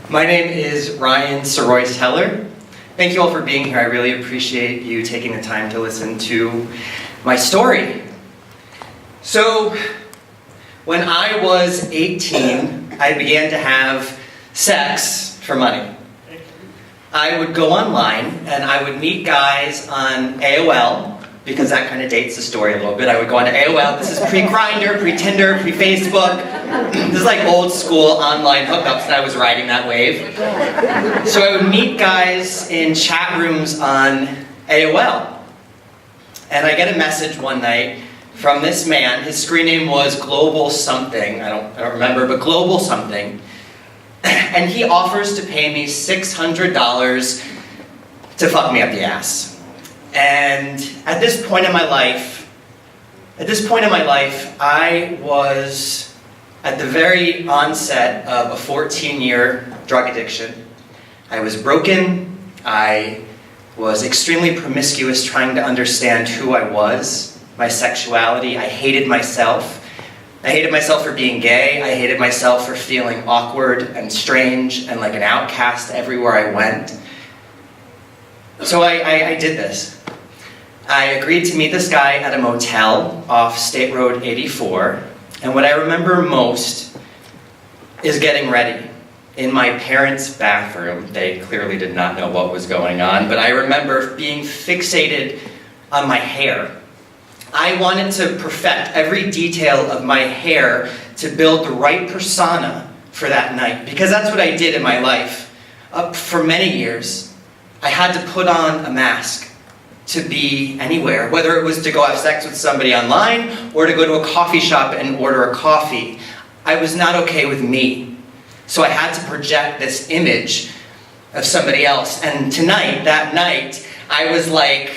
My name is Ryan Soroyce Heller. Thank you all for being here. I really appreciate you taking the time to listen to my story. So, when I was 18, I began to have sex for money. I would go online and I would meet guys on AOL, because that kind of dates the story a little bit. I would go on to AOL. This is pre-Grindr, pre-Tinder, pre-Facebook. This is like old school online hookups, and I was riding that wave. So I would meet guys in chat rooms on AOL. And I get a message one night from this man. His screen name was Global something. I don't remember, but Global something. And he offers to pay me $600 to fuck me up the ass. And at this point in my life, I was at the very onset of a 14-year drug addiction. I was broken. I was extremely promiscuous, trying to understand who I was, my sexuality. I hated myself. I hated myself for being gay. I hated myself for feeling awkward and strange and like an outcast everywhere I went. So I did this. I agreed to meet this guy at a motel off State Road 84. And what I remember most is getting ready in my parents' bathroom. They clearly did not know what was going on, but I remember being fixated on my hair. I wanted to perfect every detail of my hair to build the right persona for that night, because that's what I did in my life. For many years, I had to put on a mask to be anywhere, whether it was to go have sex with somebody online or to go to a coffee shop and order a coffee. I was not okay with me. So I had to project this image of somebody else. And that night, I was like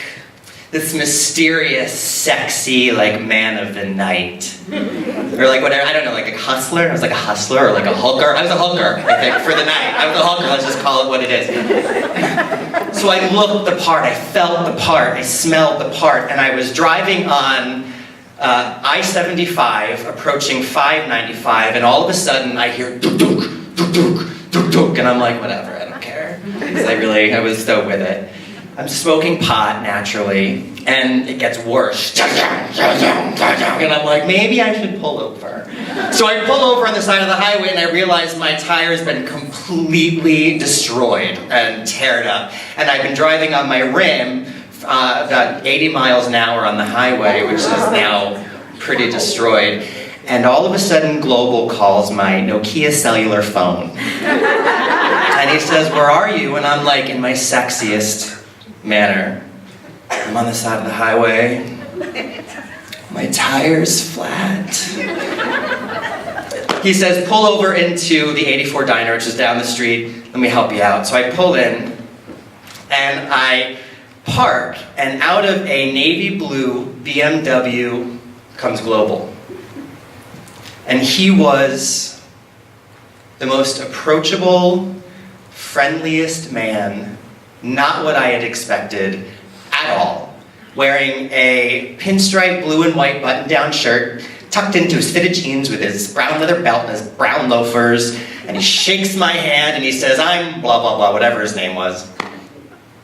this mysterious, sexy, like man of the night. Or like whatever, I don't know, like a hustler? I was like a hustler or like a hooker. I was a hooker, I think, for the night. I was a hooker, let's just call it what it is. So I looked the part, I felt the part, I smelled the part, and I was driving on I-75, approaching 595, and all of a sudden I hear duk-duk, duk-duk, duk-duk, and I'm like, whatever, I don't care. Because I was so with it. I'm smoking pot, naturally, and it gets worse. And I'm like, maybe I should pull over. So I pull over on the side of the highway, and I realize my tire's been completely destroyed and teared up. And I've been driving on my rim about 80 miles an hour on the highway, which is now pretty destroyed. And all of a sudden, Global calls my Nokia cellular phone. And he says, "Where are you?" And I'm like, in my sexiest manner, I'm on the side of the highway. My tire's flat. He says, "Pull over into the 84 Diner, which is down the street. Let me help you out." So I pull in, and I park, and out of a navy blue BMW comes Global. And he was the most approachable, friendliest man, not what I had expected at all. Wearing a pinstripe blue and white button-down shirt, tucked into his fitted jeans with his brown leather belt and his brown loafers, and he shakes my hand and he says, "I'm blah, blah, blah," whatever his name was.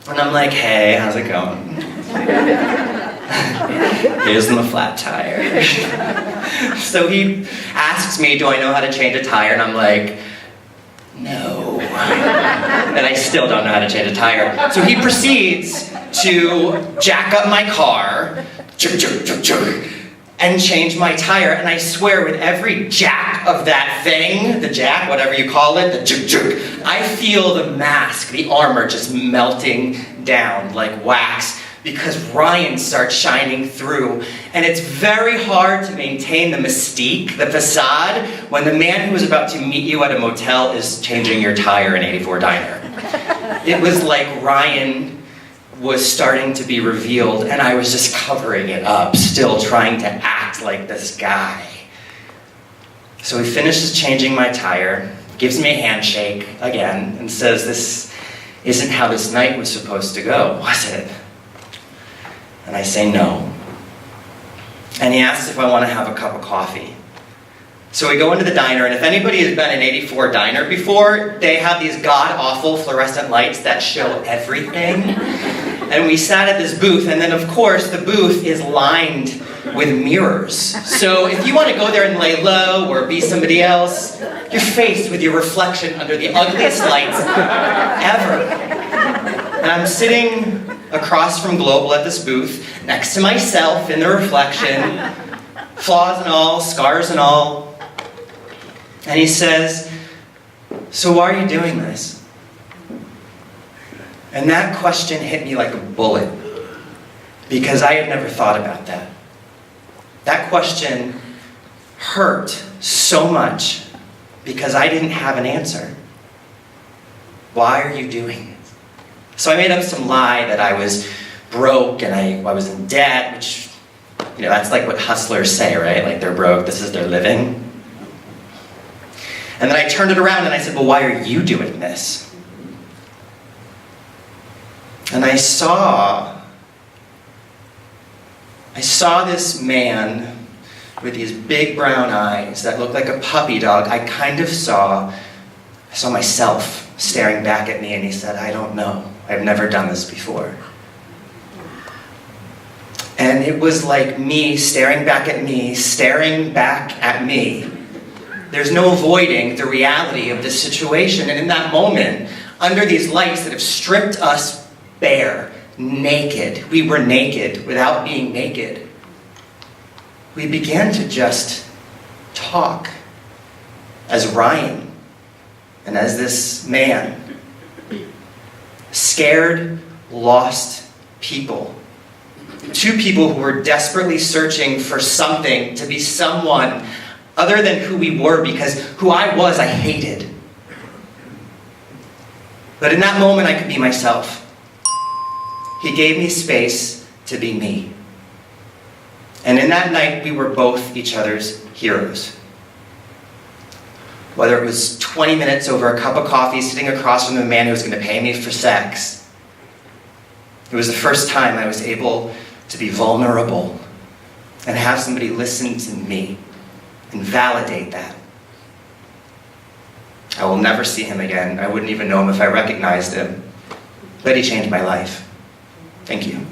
And I'm like, "Hey, how's it going?" Here's my flat tire. So he asks me, do I know how to change a tire? And I'm like, no. And I still don't know how to change a tire. So he proceeds to jack up my car, and change my tire. And I swear, with every jack of that thing, the jack, whatever you call it, the I feel the mask, the armor just melting down like wax, because Ryan starts shining through. And it's very hard to maintain the mystique, the facade, when the man who is about to meet you at a motel is changing your tire in 84 Diner. It was like Ryan was starting to be revealed, and I was just covering it up, still trying to act like this guy. So he finishes changing my tire, gives me a handshake again, and says, "This isn't how this night was supposed to go, was it?" And I say no. And he asks if I want to have a cup of coffee. So we go into the diner, and if anybody has been in 84 diner before, they have these god-awful fluorescent lights that show everything. And we sat at this booth, and then of course the booth is lined with mirrors. So if you want to go there and lay low or be somebody else, you're faced with your reflection under the ugliest lights ever. And I'm sitting across from Global at this booth, next to myself in the reflection, flaws and all, scars and all. And he says, "So why are you doing this?" And that question hit me like a bullet, because I had never thought about that. That question hurt so much because I didn't have an answer. Why are you doing it? So I made up some lie that I was broke and I was in debt, which, that's like what hustlers say, right? Like they're broke, this is their living. And then I turned it around and I said, "Well, why are you doing this?" And I saw this man with these big brown eyes that looked like a puppy dog. I saw myself staring back at me, and he said, "I don't know. I've never done this before." And it was like me staring back at me, staring back at me. There's no avoiding the reality of this situation. And in that moment, under these lights that have stripped us bare, naked, we were naked without being naked, we began to just talk as Ryan and as this man. Scared, lost people. Two people who were desperately searching for something, to be someone other than who we were, because who I was, I hated. But in that moment, I could be myself. He gave me space to be me. And in that night, we were both each other's heroes. Whether it was 20 minutes over a cup of coffee sitting across from the man who was going to pay me for sex, it was the first time I was able to be vulnerable and have somebody listen to me and validate that. I will never see him again. I wouldn't even know him if I recognized him. But he changed my life. Thank you.